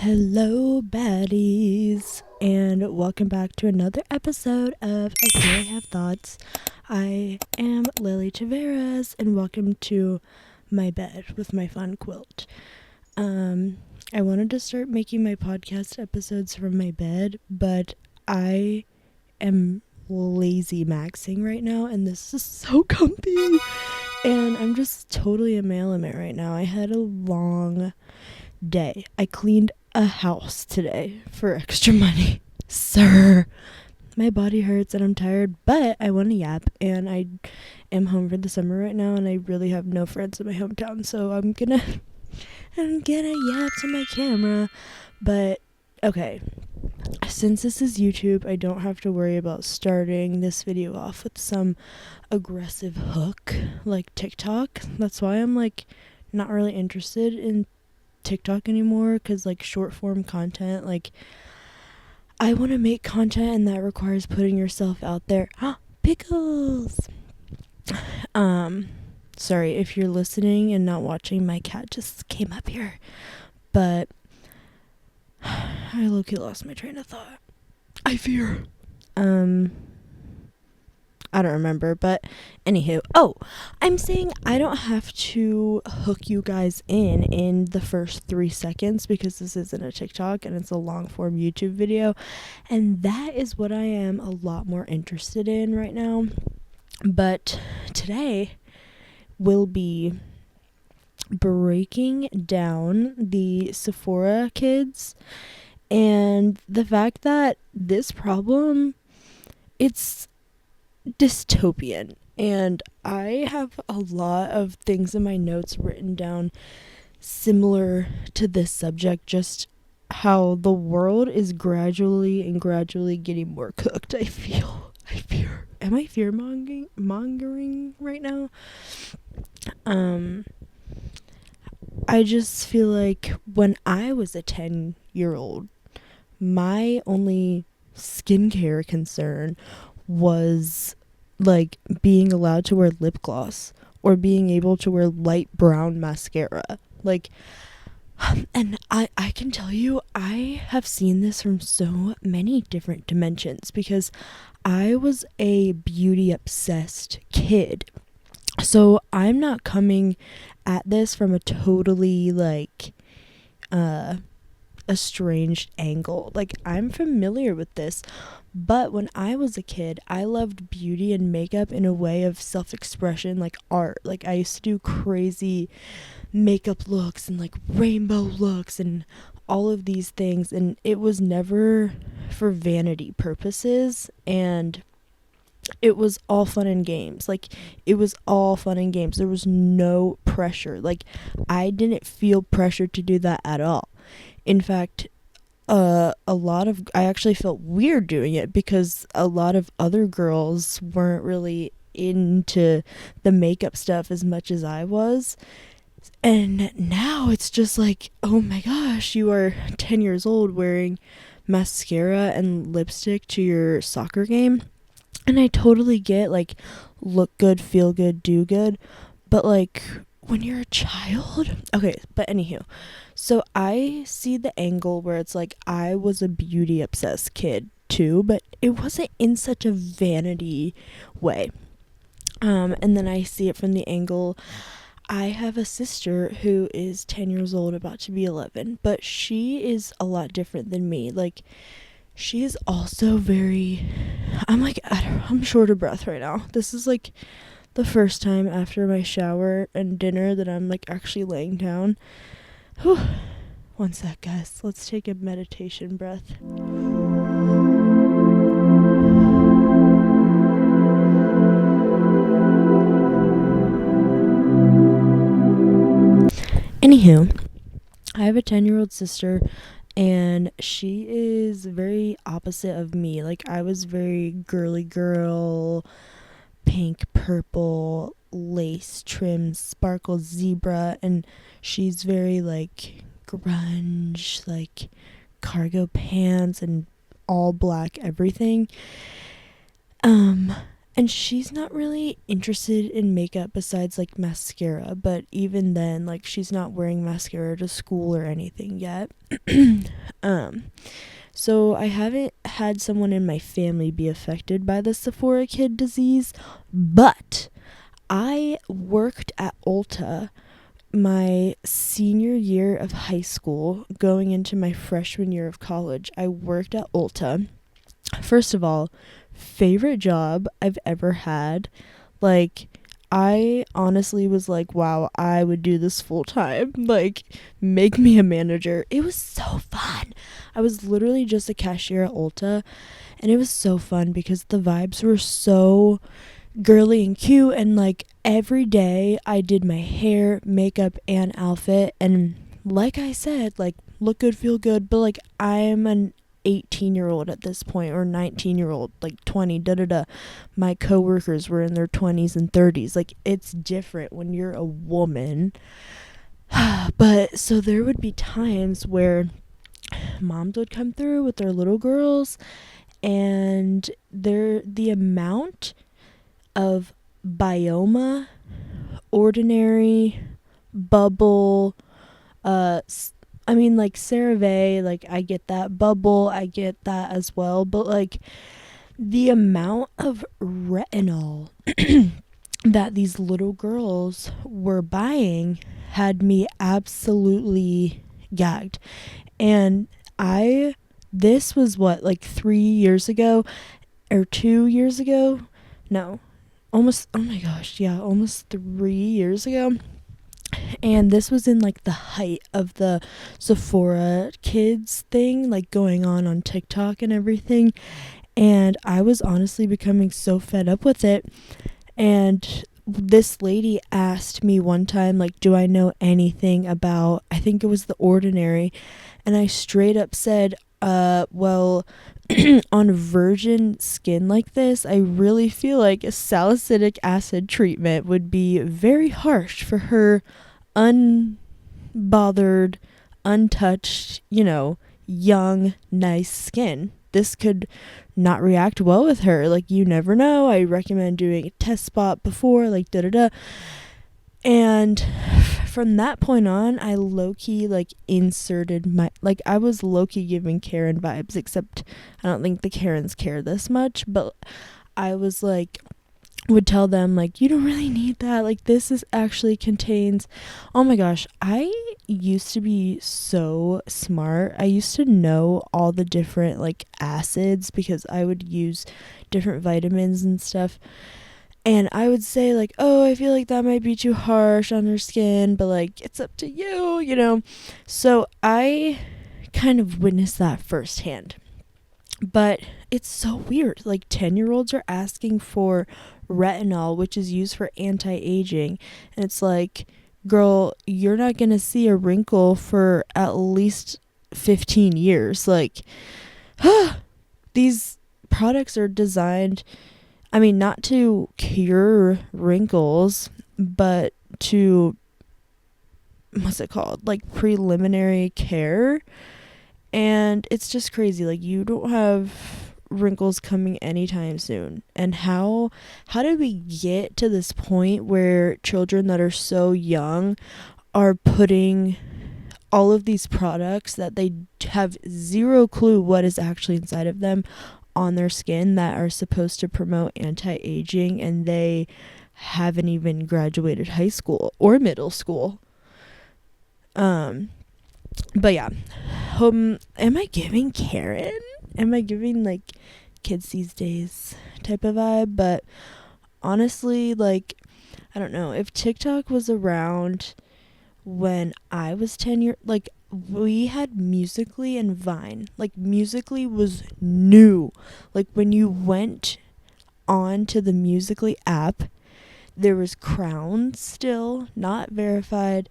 Hello, baddies, and welcome back to another episode of I Feel I Have Thoughts. I am Lily Taveras, and welcome to my bed with my fun quilt. I wanted to start making my podcast episodes from my bed, but I am lazy maxing right now, and this is so comfy, and I'm just totally a male in it right now. I had a long day. I cleaned a house today for extra money. Sir, my body hurts and I'm tired, but I want to yap, and I am home for the summer right now, and I really have no friends in my hometown, so I'm gonna yap to my camera. But okay, since this is YouTube, I don't have to worry about starting this video off with some aggressive hook like TikTok. That's why I'm like not really interested in TikTok anymore, because like short form content, like I want to make content and that requires putting yourself out there. Pickles. Sorry if you're listening and not watching, my cat just came up here, but I low-key lost my train of thought. I fear I don't remember, but anywho. Oh, I'm saying I don't have to hook you guys in the first 3 seconds, because this isn't a TikTok and it's a long form YouTube video. And that is what I am a lot more interested in right now. But today will be breaking down the Sephora kids and the fact that this problem, it's dystopian, and I have a lot of things in my notes written down similar to this subject, just how the world is gradually getting more cooked. I fear. Am I fear mongering right now? I just feel like when I was a 10-year-old, my only skincare concern was like being allowed to wear lip gloss or being able to wear light brown mascara. Like, and I can tell you, I have seen this from so many different dimensions, because I was a beauty obsessed kid. So I'm not coming at this from a totally like estranged angle. Like, I'm familiar with this, but when I was a kid, I loved beauty and makeup in a way of self-expression, like art. Like, I used to do crazy makeup looks and like rainbow looks and all of these things, and it was never for vanity purposes, and it was all fun and games. Like, it was all fun and games. There was no pressure. Like, I didn't feel pressure to do that at all. In fact, I actually felt weird doing it, because a lot of other girls weren't really into the makeup stuff as much as I was. And now it's just like, oh my gosh, you are 10 years old wearing mascara and lipstick to your soccer game. And I totally get, like, look good, feel good, do good. But, like, when you're a child... Okay, but anywho. So I see the angle where it's like, I was a beauty-obsessed kid, too. But it wasn't in such a vanity way. And then I see it from the angle... I have a sister who is 10 years old, about to be 11. But she is a lot different than me. Like... She's also very... I'm short of breath right now. This is like the first time after my shower and dinner that I'm like actually laying down. Whew. One sec, guys. Let's take a meditation breath. Anywho, I have a 10-year-old sister, and she is very opposite of me. Like, I was very girly girl, pink, purple, lace trim, sparkle zebra, and she's very like grunge, like cargo pants and all black everything. And she's not really interested in makeup besides like mascara, but even then, like, she's not wearing mascara to school or anything yet. um so I haven't had someone in my family be affected by the Sephora kid disease, but I worked at Ulta my senior year of high school, going into my freshman year of college. I worked at Ulta. First of all, favorite job I've ever had. Like, I honestly was like, wow, I would do this full time. Like, make me a manager. It was so fun. I was literally just a cashier at Ulta, and it was so fun because the vibes were so girly and cute, and like every day I did my hair, makeup, and outfit, and like I said, like, look good, feel good, but like I'm an 18-year-old at this point, or 19-year-old, like 20, da da da. My coworkers were in their 20s and 30s. Like, it's different when you're a woman. But so there would be times where moms would come through with their little girls, and the amount of Bioma, Ordinary, Bubble, I mean, like, CeraVe, like, I get that. Bubble, I get that as well. But like, the amount of retinol that these little girls were buying had me absolutely gagged. And this was what, like 3 years ago or 2 years ago? No, almost, oh my gosh, yeah, almost 3 years ago. And this was in like the height of the Sephora kids thing, like, going on TikTok and everything. And I was honestly becoming so fed up with it. And this lady asked me one time, like, do I know anything about, I think it was The Ordinary. And I straight up said, well, on virgin skin like this, I really feel like a salicylic acid treatment would be very harsh for her unbothered, untouched, young, nice skin. This could not react well with her. Like, you never know. I recommend doing a test spot before, like, da da da. And from that point on, I low-key, like, inserted my, like, I was low-key giving Karen vibes, except I don't think the Karens care this much, but I was like, would tell them, like, you don't really need that, like, this is actually contains, oh my gosh, I used to be so smart. I used to know all the different, like, acids, because I would use different vitamins and stuff. And I would say, like, oh, I feel like that might be too harsh on her skin, but, like, it's up to you, So I kind of witnessed that firsthand. But it's so weird. Like, 10-year-olds are asking for retinol, which is used for anti-aging. And it's like, girl, you're not going to see a wrinkle for at least 15 years. Like, these products are designed, I mean, not to cure wrinkles, but to, what's it called? Like, preliminary care. And it's just crazy. Like, you don't have wrinkles coming anytime soon. And how did we get to this point where children that are so young are putting all of these products that they have zero clue what is actually inside of them on their skin, that are supposed to promote anti-aging, and they haven't even graduated high school or middle school? But yeah, am I giving Karen? Am I giving, like, kids these days type of vibe? But honestly, like, I don't know, if TikTok was around when I was 10 years, like, we had Musically and Vine. Like, Musically was new. Like, when you went on to the Musically app, there was crowns still, not verified.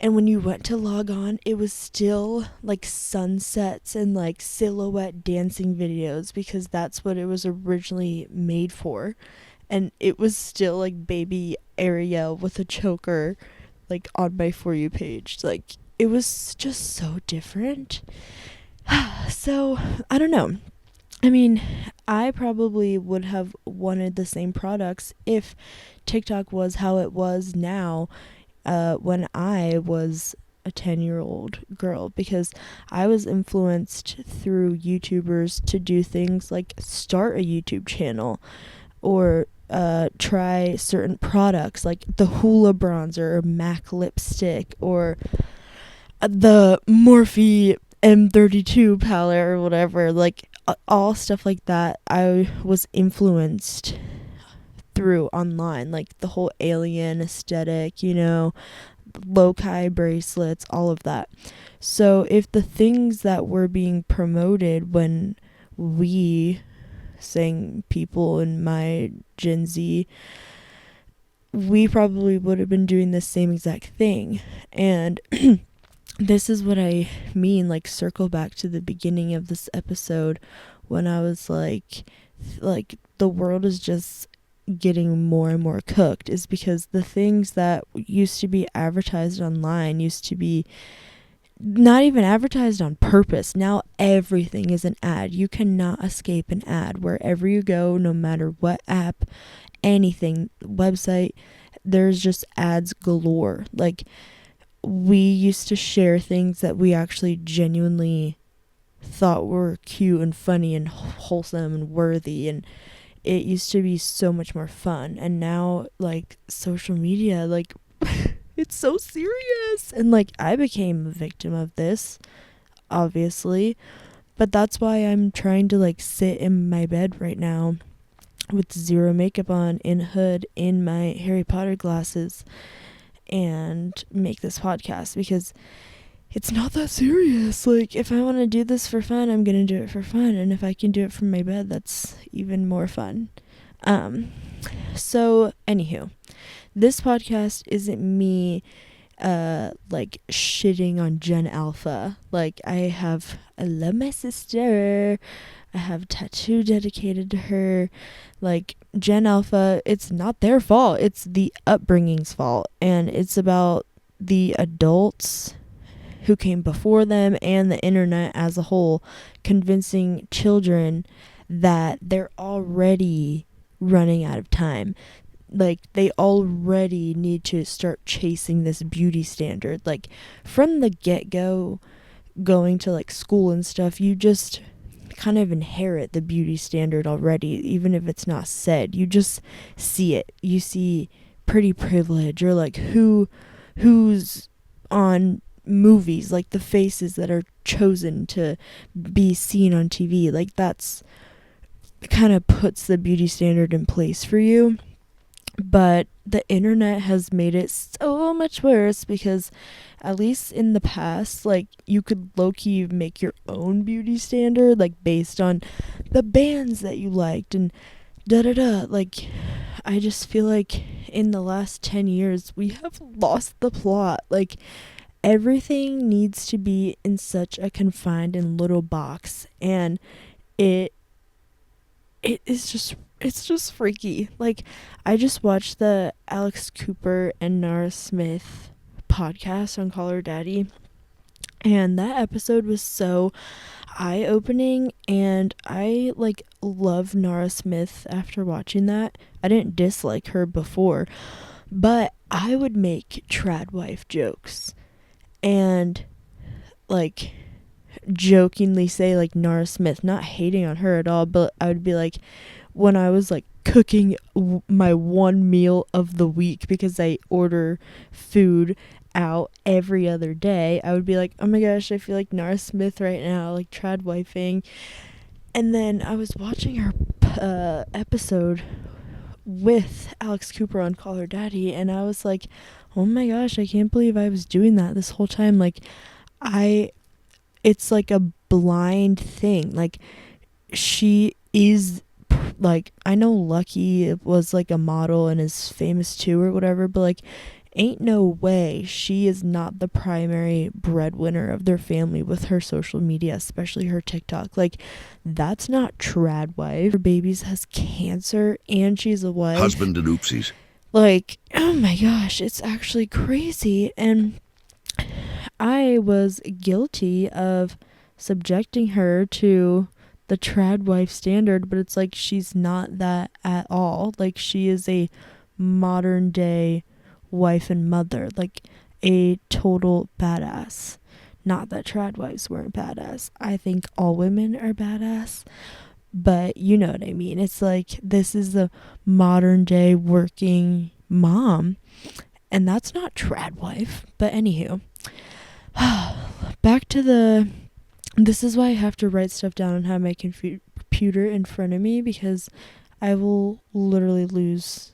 And when you went to log on, it was still like sunsets and like silhouette dancing videos, because that's what it was originally made for. And it was still like baby Ariel with a choker, like, on my For You page. Like, it was just so different. So, I don't know. I mean, I probably would have wanted the same products if TikTok was how it was now, when I was a 10-year-old girl, because I was influenced through YouTubers to do things like start a YouTube channel, or try certain products like the Hoola bronzer or MAC lipstick, or the Morphe M32 palette or whatever, like all stuff like that. I was influenced through online, like the whole alien aesthetic, low-kai bracelets, all of that. So if the things that were being promoted when we, saying people in my Gen Z, we probably would have been doing the same exact thing. And this is what I mean, like, circle back to the beginning of this episode when I was like the world is just getting more and more cooked, is because the things that used to be advertised online used to be not even advertised on purpose. Now everything is an ad. You cannot escape an ad wherever you go, no matter what app, anything, website, there's just ads galore. Like, we used to share things that we actually genuinely thought were cute and funny and wholesome and worthy, and it used to be so much more fun. And now, like, social media, like, it's so serious, and like, I became a victim of this, obviously, but that's why I'm trying to like sit in my bed right now with zero makeup on, in a hood, in my Harry Potter glasses, and make this podcast, because it's not that serious. Like, if I want to do this for fun, I'm gonna do it for fun, and if I can do it from my bed, that's even more fun. So anywho, this podcast isn't me like shitting on Gen Alpha. Like, I love my sister. I have a tattoo dedicated to her. Like, Gen Alpha, it's not their fault. It's the upbringing's fault. And it's about the adults who came before them and the internet as a whole convincing children that they're already running out of time. Like, they already need to start chasing this beauty standard. Like, from the get-go, going to like school and stuff, you just kind of inherit the beauty standard already, even if it's not said. You just see it. You see pretty privilege, or like who's on movies, like the faces that are chosen to be seen on TV. Like, that's kind of puts the beauty standard in place for you. But the internet has made it so much worse, because at least in the past, like, you could low-key make your own beauty standard, like, based on the bands that you liked and da-da-da. Like, I just feel like in the last 10 years, we have lost the plot. Like, everything needs to be in such a confined and little box, and it's just freaky. Like, I just watched the Alex Cooper and Nara Smith podcast on Call Her Daddy, and that episode was so eye-opening, and I like love Nara Smith after watching that. I didn't dislike her before, but I would make trad wife jokes and like jokingly say like Nara Smith, not hating on her at all, but I would be like, when I was like cooking my one meal of the week, because I order food out every other day, I would be like, oh my gosh, I feel like Nara Smith right now, like trad wifing. And then I was watching her episode with Alex Cooper on Call Her Daddy, and I was like, oh my gosh, I can't believe I was doing that this whole time. Like, it's like a blind thing. Like, she is like, I know Lucky was like a model and is famous too or whatever, but like, ain't no way she is not the primary breadwinner of their family with her social media, especially her TikTok. Like, that's not trad wife. Her babies has cancer and she's a wife. Husband and oopsies. Like, oh my gosh, it's actually crazy. And I was guilty of subjecting her to the trad wife standard, but it's like she's not that at all. Like, she is a modern day wife and mother, like a total badass. Not that trad wives weren't badass. I think all women are badass, but you know what I mean. It's like, this is the modern day working mom, and that's not trad wife. But anywho, back to this is why I have to write stuff down and have my computer in front of me, because I will literally lose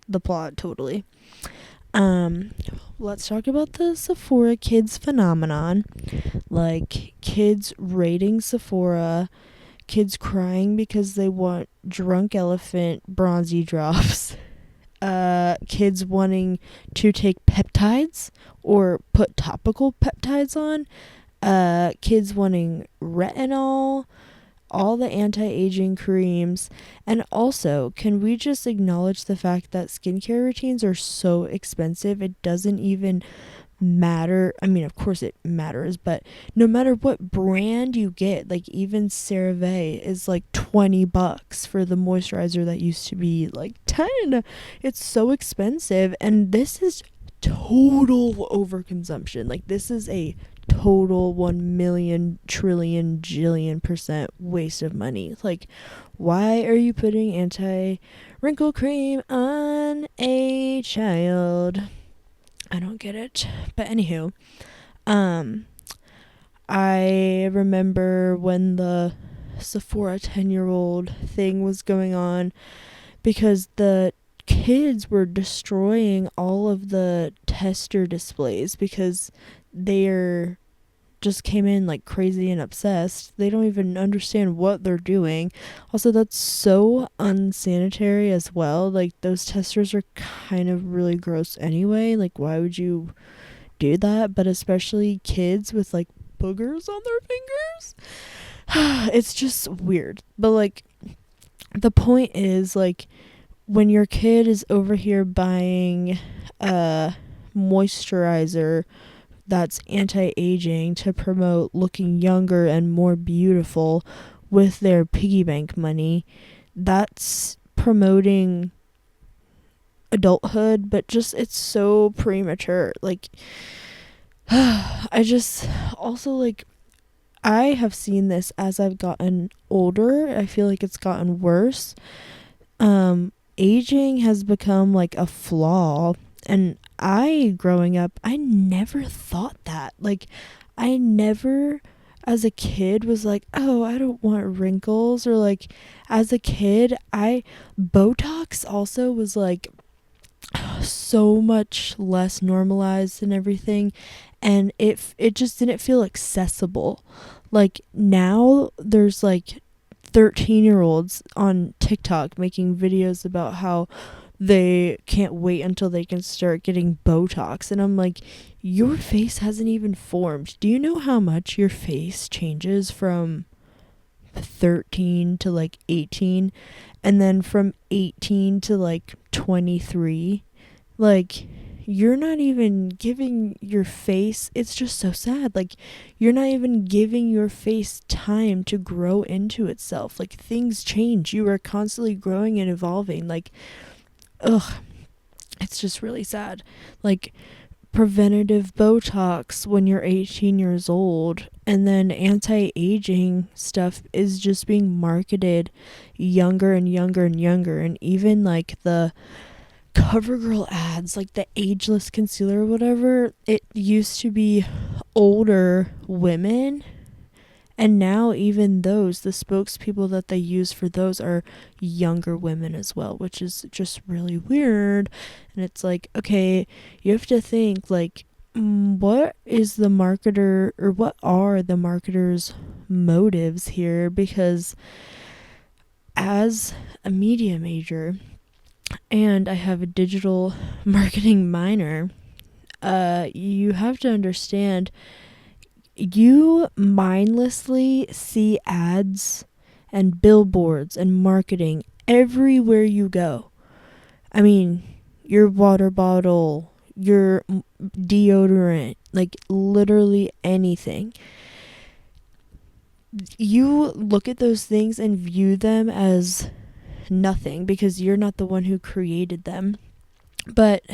the plot totally. Let's talk about the Sephora kids phenomenon. Like, kids raiding Sephora, kids crying because they want drunk elephant bronzy drops, kids wanting to take peptides or put topical peptides on, kids wanting retinol, all the anti-aging creams. And also, can we just acknowledge the fact that skincare routines are so expensive? It doesn't even matter. I mean, of course it matters, but no matter what brand you get, like even CeraVe is like $20 for the moisturizer that used to be like 10. It's so expensive, and this is total overconsumption. Like, this is a total 1,000,000 trillion jillion % waste of money. Like, why are you putting anti-wrinkle cream on a child? I don't get it. But anywho, I remember when the Sephora 10-year-old thing was going on, because the kids were destroying all of the tester displays because they're just came in like crazy and obsessed. They don't even understand what they're doing. Also, that's so unsanitary as well. Like, those testers are kind of really gross anyway. Like, why would you do that? But especially kids with like boogers on their fingers. It's just weird. But like, the point is, like, when your kid is over here buying a moisturizer that's anti-aging to promote looking younger and more beautiful with their piggy bank money, that's promoting adulthood, but just, it's so premature. Like, I just also, like, I have seen this as I've gotten older. I feel like it's gotten worse. Aging has become like a flaw, and growing up, I never thought that. Like, I never, as a kid, was like, oh, I don't want wrinkles. Or like, as a kid, Botox also was like so much less normalized and everything, and it just didn't feel accessible. Like, now there's like 13-year-olds on TikTok making videos about how they can't wait until they can start getting Botox. And I'm like, your face hasn't even formed. Do you know how much your face changes from 13 to like 18? And then from 18 to like 23? Like, you're not even giving your face, it's just so sad. Like, you're not even giving your face time to grow into itself. Like, things change. You are constantly growing and evolving. Like, ugh, it's just really sad. Like, preventative Botox when you're 18 years old, and then anti-aging stuff is just being marketed younger and younger and younger. And even like the CoverGirl ads, like the ageless concealer or whatever, it used to be older women, and now even those, the spokespeople that they use for those are younger women as well, which is just really weird. And it's like, okay, you have to think, like, what is the marketer, or what are the marketers' motives here? Because as a media major, and I have a digital marketing minor, you have to understand, you mindlessly see ads and billboards and marketing everywhere you go. I mean, your water bottle, your deodorant, like literally anything. you look at those things and view them as nothing because you're not the one who created them. But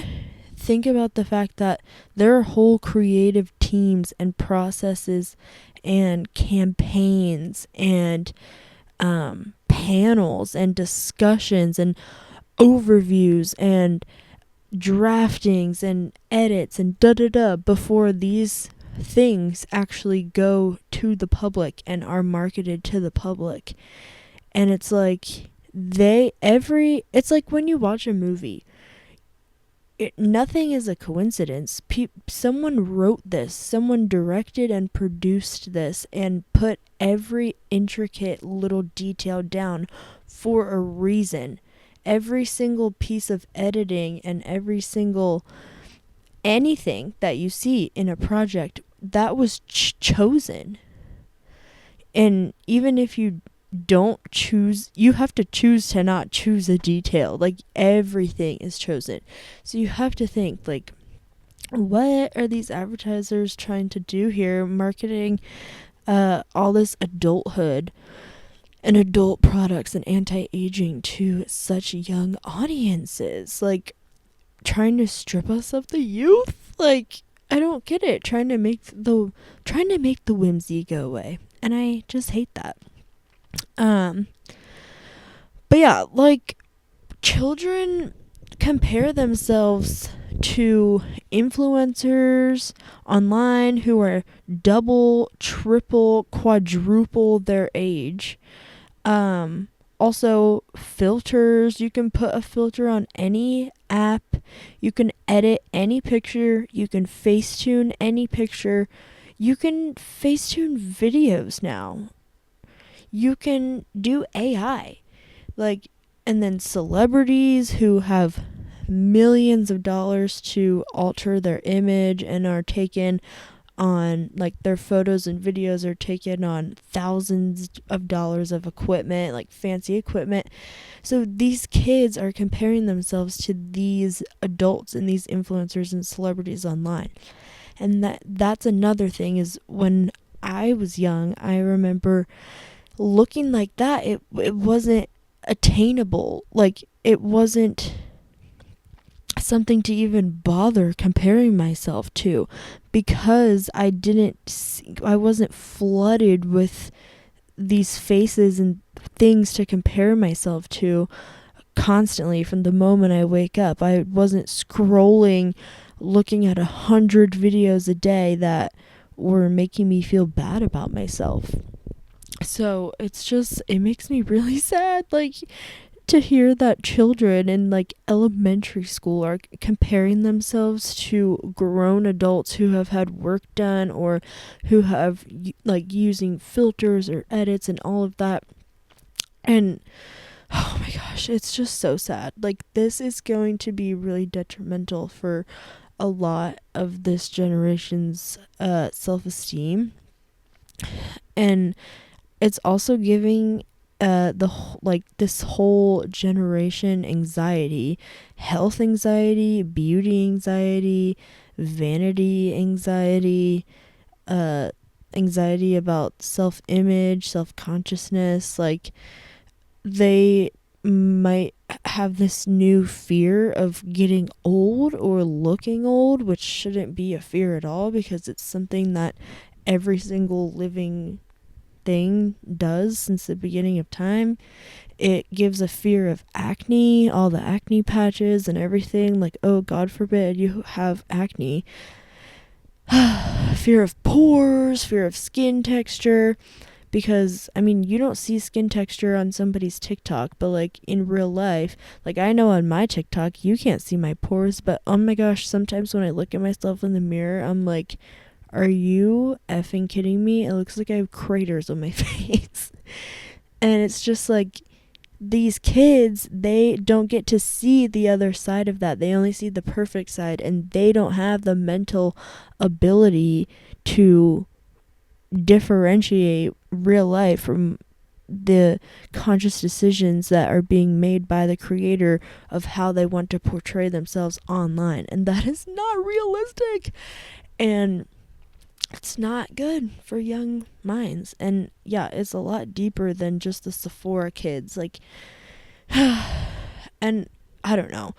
think about the fact that there are whole creative teams and processes and campaigns and panels and discussions and overviews and draftings and edits and da da da before these things actually go to the public and are marketed to the public. And it's like it's like when you watch a movie, nothing is a coincidence. Someone wrote this, someone directed and produced this, and put every intricate little detail down for a reason. Every single piece of editing and every single anything that you see in a project that was chosen. And even if you don't choose, you have to choose to not choose a detail. Like, everything is chosen. So you have to think, like, what are these advertisers trying to do here, marketing all this adulthood and adult products and anti-aging to such young audiences? Like, trying to strip us of the youth? Like, I don't get it. Trying to make the whimsy go away. And I just hate that. But yeah, like, children compare themselves to influencers online who are double, triple, quadruple their age. Also, filters. You can put a filter on any app. You can edit any picture. You can Facetune any picture. You can Facetune videos now. You can do AI. Like, and then celebrities who have millions of dollars to alter their image and are taken on, like, their photos and videos are taken on thousands of dollars of equipment, like fancy equipment. So these kids are comparing themselves to these adults and these influencers and celebrities online. And that's another thing, is when I was young, I remember looking like that. It wasn't attainable. Like, it wasn't something to even bother comparing myself to, because I wasn't flooded with these faces and things to compare myself to constantly from the moment I wake up. I wasn't scrolling, looking at 100 videos a day that were making me feel bad about myself. So it makes me really sad, like, to hear that children in, like, elementary school are comparing themselves to grown adults who have had work done or who have, like, using filters or edits and all of that. And oh my gosh, it's just so sad. Like, this is going to be really detrimental for a lot of this generation's self-esteem. And it's also giving this whole generation anxiety, health anxiety, beauty anxiety, vanity anxiety, anxiety about self-image, self-consciousness. Like, they might have this new fear of getting old or looking old, which shouldn't be a fear at all, because it's something that every single living thing does since the beginning of time. It gives a fear of acne, all the acne patches and everything. Like, oh, God forbid you have acne. Fear of pores, fear of skin texture. Because, I mean, you don't see skin texture on somebody's TikTok, but, like, in real life, like, I know on my TikTok, you can't see my pores, but oh my gosh, sometimes when I look at myself in the mirror, I'm like, are you effing kidding me? It looks like I have craters on my face. And it's just like, these kids, they don't get to see the other side of that. They only see the perfect side, and they don't have the mental ability to differentiate real life from the conscious decisions that are being made by the creator of how they want to portray themselves online. And that is not realistic. And it's not good for young minds. And yeah, it's a lot deeper than just the Sephora kids. Like, and I don't know.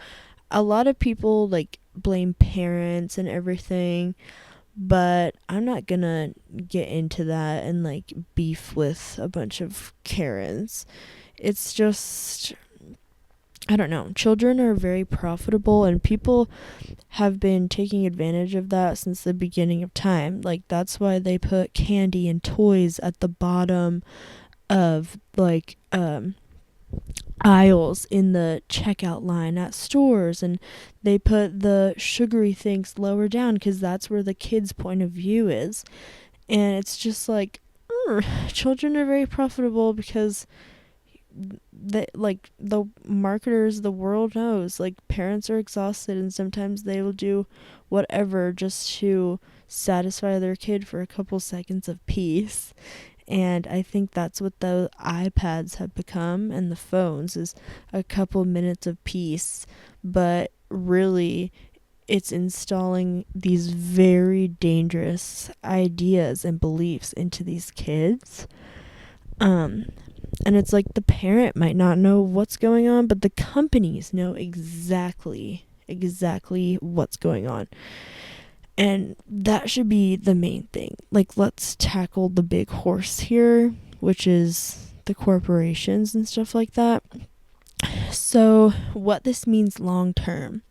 A lot of people like blame parents and everything, but I'm not gonna get into that and like beef with a bunch of Karens. It's just, I don't know. Children are very profitable, and people have been taking advantage of that since the beginning of time. Like, that's why they put candy and toys at the bottom of like aisles in the checkout line at stores, and they put the sugary things lower down because that's where the kids' point of view is. And it's just like, children are very profitable because like the marketers, the world knows, like, parents are exhausted, and sometimes they will do whatever just to satisfy their kid for a couple seconds of peace. And I think that's what the iPads have become, and the phones, is a couple minutes of peace. But really, it's installing these very dangerous ideas and beliefs into these kids. And it's like the parent might not know what's going on, but the companies know exactly what's going on. And that should be the main thing. Like, let's tackle the big horse here, which is the corporations and stuff like that. So what this means long term,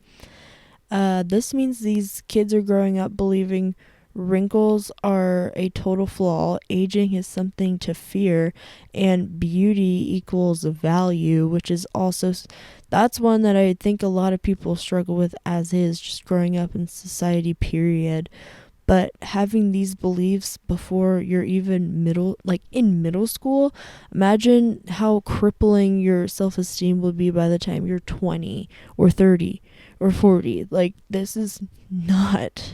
this means these kids are growing up believing wrinkles are a total flaw, aging is something to fear, and beauty equals value, which is also, that's one that I think a lot of people struggle with as is, just growing up in society, period. But having these beliefs before you're even in middle school, imagine how crippling your self-esteem will be by the time you're 20 or 30 or 40. Like, this is not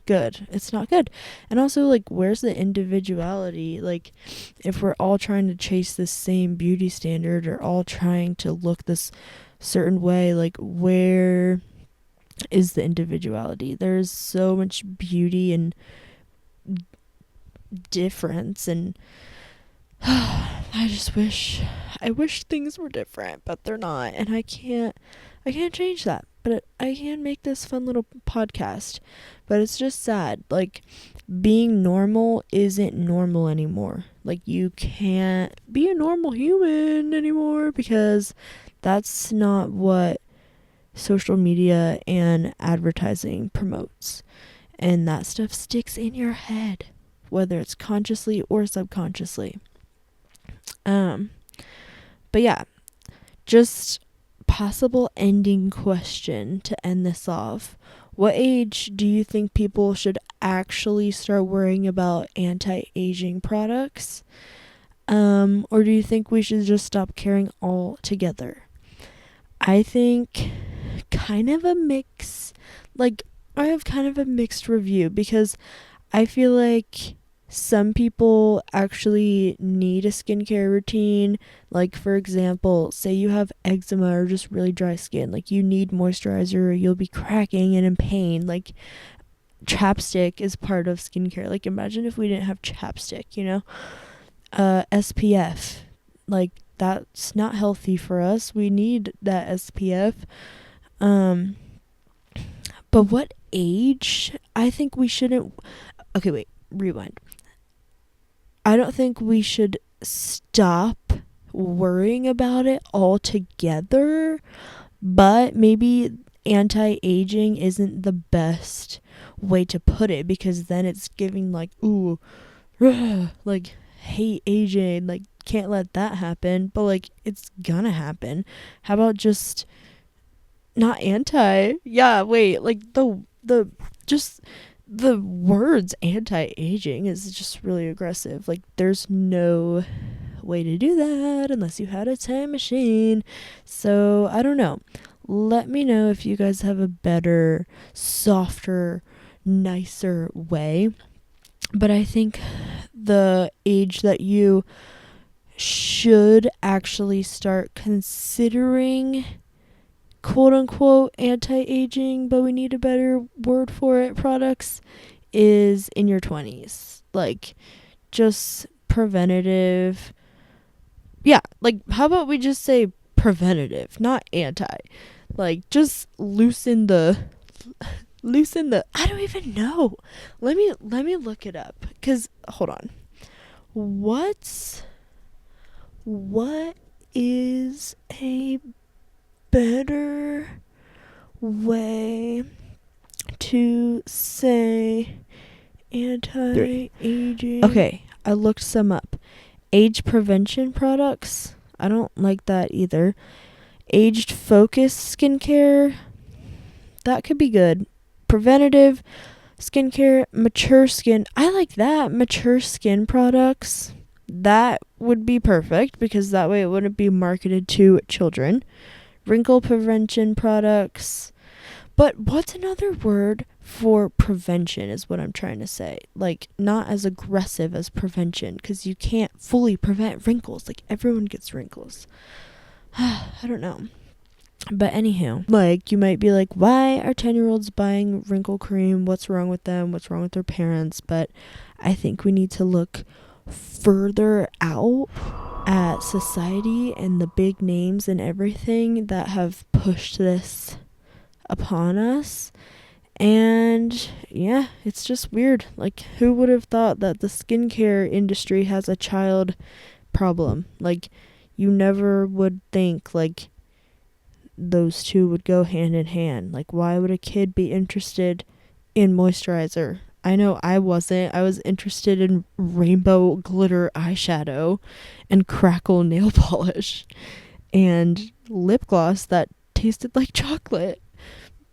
good. It's not good. And also, like, where's the individuality? Like, if we're all trying to chase this same beauty standard, or all trying to look this certain way, like, where is the individuality? There's so much beauty and difference, and I wish things were different, but they're not, and I can't change that. But I can make this fun little podcast. But it's just sad. Like, being normal isn't normal anymore. Like, you can't be a normal human anymore, because that's not what social media and advertising promotes. And that stuff sticks in your head, whether it's consciously or subconsciously. But yeah, just possible ending question to end this off. What age do you think people should actually start worrying about anti-aging products? Or do you think we should just stop caring altogether? I think kind of a mix. Like, I have kind of a mixed review, because I feel like some people actually need a skincare routine. Like, for example, say you have eczema or just really dry skin. Like, you need moisturizer, or you'll be cracking and in pain. Like, chapstick is part of skincare. Like, imagine if we didn't have chapstick, you know? SPF. Like, that's not healthy for us. We need that SPF. But what age? I think we shouldn't. Okay, wait, rewind. I don't think we should stop worrying about it altogether, but maybe anti-aging isn't the best way to put it, because then it's giving like, ooh, like, hate aging, like, can't let that happen. But like, it's gonna happen. How about just not anti? Yeah, wait, like, the just the words anti-aging is just really aggressive. Like, there's no way to do that unless you had a time machine. So I don't know. Let me know if you guys have a better, softer, nicer way. But I think the age that you should actually start considering quote unquote anti-aging, but we need a better word for it, products, is in your 20s. Like, just preventative. Yeah, like, how about we just say preventative, not anti? Like, just loosen the I don't even know. Let me look it up, cuz hold on. What is a better way to say anti-aging? Okay, I looked some up. Age prevention products. I don't like that either. Aged focused skincare. That could be good. Preventative skincare, mature skin. I like that. Mature skin products. That would be perfect because that way it wouldn't be marketed to children. Wrinkle prevention products. But what's another word for prevention is what I'm trying to say. Like, not as aggressive as prevention, because you can't fully prevent wrinkles. Like, everyone gets wrinkles. I don't know. But anywho, like, you might be like, why are 10-year-olds buying wrinkle cream? What's wrong with them? What's wrong with their parents? But I think we need to look further out at society and the big names and everything that have pushed this upon us. And yeah, it's just weird. Like, who would have thought that the skincare industry has a child problem? Like, you never would think, like, those two would go hand in hand. Like, why would a kid be interested in moisturizer? I know I wasn't. I was interested in rainbow glitter eyeshadow and crackle nail polish and lip gloss that tasted like chocolate.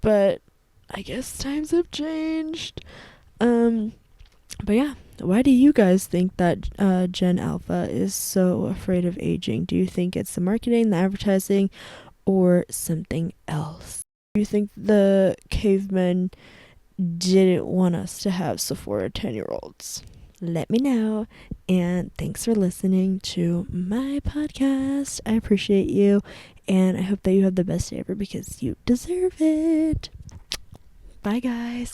But I guess times have changed. But yeah, why do you guys think that Gen Alpha is so afraid of aging? Do you think it's the marketing, the advertising, or something else? Do you think the cavemen didn't want us to have Sephora 10-year-olds? Let me know. And thanks for listening to my podcast. I appreciate you. And I hope that you have the best day ever because you deserve it. Bye, guys.